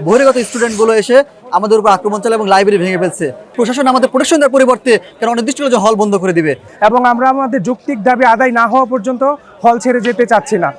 বহিরাগত স্টুডেন্টগুলো এসে আমাদের উপর আক্রমণ চালায় এবং লাইব্রেরি ভেঙে ফেলছে। প্রশাসন আমাদের প্রোটেকশন দেওয়ার পরিবর্তে কারণ অনির্দিষ্টকালের জন্য হল বন্ধ করে দিবে এবং আমরা আমাদের যৌক্তিক দাবি আদায় না হওয়া পর্যন্ত হল ছেড়ে যেতে চাচ্ছি না।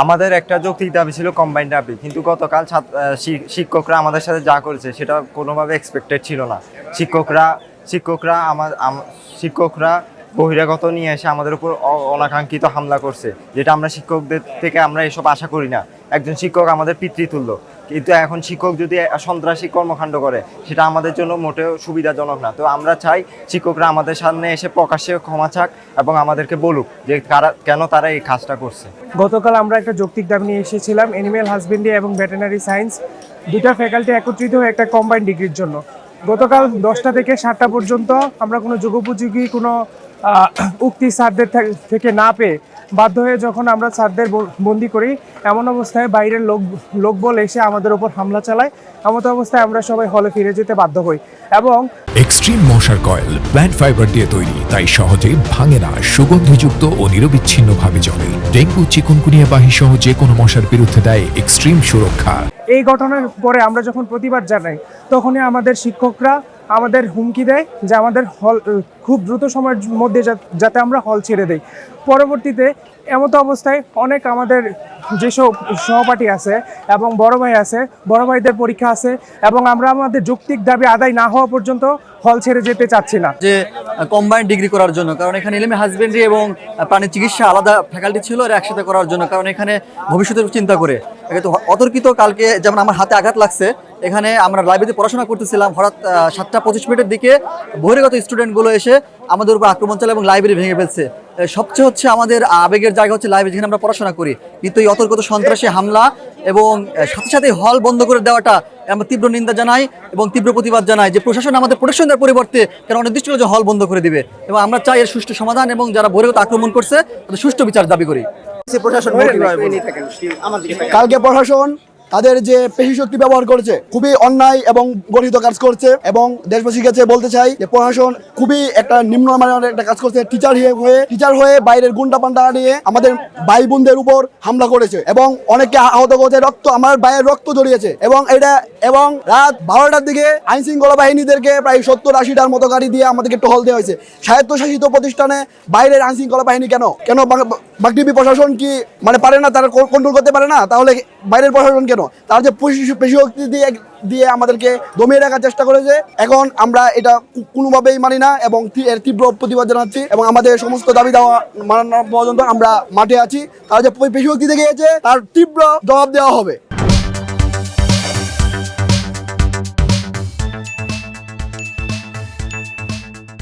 আমাদের একটা যৌক্তিক দাবি ছিল কম্বাইন্ড দাবি, কিন্তু গতকাল শিক্ষকরা আমাদের সাথে যা করেছে সেটা কোনোভাবে এক্সপেক্টেড ছিল না। শিক্ষকরা বহিরাগত নিয়ে এসে আমাদের উপর অনাকাঙ্ক্ষিত হামলা করছে, যেটা আমরা শিক্ষকদের থেকে আমরা এসব আশা করি না। একজন শিক্ষক আমাদের পিতৃতুল্য, কিন্তু এখন শিক্ষক যদি সন্ত্রাসী কর্মকাণ্ড করে সেটা আমাদের জন্য মোটেও সুবিধাজনক না। তো আমরা চাই শিক্ষকরা আমাদের সামনে এসে প্রকাশ্যে ক্ষমা চাক এবং আমাদেরকে বলুক যে কেন তারা এই কাজটা করছে। গতকাল আমরা একটা যৌক্তিক দাবি নিয়ে এসেছিলাম অ্যানিম্যাল হাজবেন্ডারি এবং ভেটেরিনারি সায়েন্স দুটা ফ্যাকাল্টি একত্রিত হয়ে একটা কম্বাইন্ড ডিগ্রির জন্য। গতকাল 10টা থেকে 7টা পর্যন্ত আমরা কোনো যুগোপযোগী কোনো উক্তি স্যারদের থেকে না পেয়ে বাধ্য হয়ে যখন আমরা স্যারদের বন্দি করি, এমন অবস্থায় বাইরের লোকবল এসে আমাদের উপর হামলা চালায়। এমন অবস্থায় আমরা সবাই হলে ফিরে যেতে বাধ্য হই। এবং এক্সট্রিম মশার কয়েল প্ল্যান্ট ফাইবার দিয়ে তৈরি, তাই সহজে ভাঙে না, সুগন্ধিযুক্ত ও নিরবিচ্ছিন্নভাবে জ্বলে। ডেঙ্গু, চিকুনগুনিয়া বাহি সহ যে কোনো মশার বিরুদ্ধে দেয় এক্সট্রিম সুরক্ষা। এই ঘটনার পরে আমরা যখন প্রতিবাদ জানাই, তখনই আমাদের শিক্ষকরা আমাদের হুমকি দেয় যে আমাদের হল খুব দ্রুত সময়ের মধ্যে যাতে আমরা হল ছেড়ে দেই। পরবর্তীতে এমতো অবস্থায় অনেক আমাদের যেসব সহপাঠী আছে এবং বড় ভাই আছে, বড় ভাইদের পরীক্ষা আছে এবং আমরা আমাদের যৌক্তিক দাবি আদায় না হওয়া পর্যন্ত হল ছেড়ে যেতে চাচ্ছি না। যে কম্বাইন্ড ডিগ্রি করার জন্য, কারণ এখানে এনিম্যাল হাজবেন্ডারি এবং প্রাণী চিকিৎসা আলাদা ফ্যাকাল্টি ছিল, আর একসাথে করার জন্য, কারণ এখানে ভবিষ্যতের চিন্তা করে। তো অতর্কিত কালকে যেমন আমার হাতে আঘাত লাগছে, এখানে আমরা লাইব্রেরিতে পড়াশোনা করতেছিলাম, হঠাৎ 7:25 দিকে বহিরাগত স্টুডেন্টগুলো এসে আমাদের উপর আক্রমণ চালায় এবং লাইব্রেরি ভেঙে ফেলছে। সবচেয়ে হচ্ছে আমাদের আবেগের জায়গা হচ্ছে লাইব্রেরি, যেখানে আমরা পড়াশোনা করি, কিন্তু এই অতর্কিত সন্ত্রাসী হামলা এবং সাথে সাথে হল বন্ধ করে দেওয়াটা আমরা তীব্র নিন্দা জানাই এবং তীব্র প্রতিবাদ জানাই যে প্রশাসন আমাদের প্রোটেকশন দেওয়ার পরিবর্তে কারণ অনির্দিষ্টকালের জন্য হল বন্ধ করে দিবে। এবং আমরা চাই এর সুষ্ঠু সমাধান এবং যারা বহিরাগত আক্রমণ করছে তাদের সুষ্ঠু বিচার দাবি করি। কালকে প্রশাসন তাদের যে পেশি শক্তি ব্যবহার করেছে খুবই অন্যায় এবং গঠিত কাজ করছে, এবং দেশবাসীর কাছে বলতে চাই যে প্রশাসন খুবই একটা নিম্নমানের একটা কাজ করছে। টিচার হয়ে বাইরের গুন্ডা পান্ডা নিয়ে আমাদের ভাই বোনদের উপর হামলা করেছে এবং অনেককে আহত করেছে, আমার ভাইয়ের রক্ত জড়িয়েছে। এবং রাত 12টার দিকে আইন শৃঙ্খলা বাহিনীদেরকে প্রায় 70-80টার মতো গাড়ি দিয়ে আমাদেরকে টহল দেওয়া হয়েছে। স্বায়ত্তশাসিত প্রতিষ্ঠানে বাইরের আইন শৃঙ্খলা বাহিনী কেন বাগডিবি প্রশাসন কি পারে না, তারা কন্ট্রোল করতে পারে না? তাহলে বাইরের প্রশাসন কেন? তার যে পেশি শক্তি দিয়ে আমাদেরকে দমিয়ে রাখার চেষ্টা করেছে। এখন আমরা এটা কোনোভাবেই মানি না এবং এর তীব্র প্রতিবাদ জানাচ্ছি এবং আমাদের সমস্ত দাবি দেওয়া মানানো পর্যন্ত আমরা মাঠে আছি। তার যে পেশি শক্তি থেকে গেছে তার তীব্র জবাব দেওয়া হবে।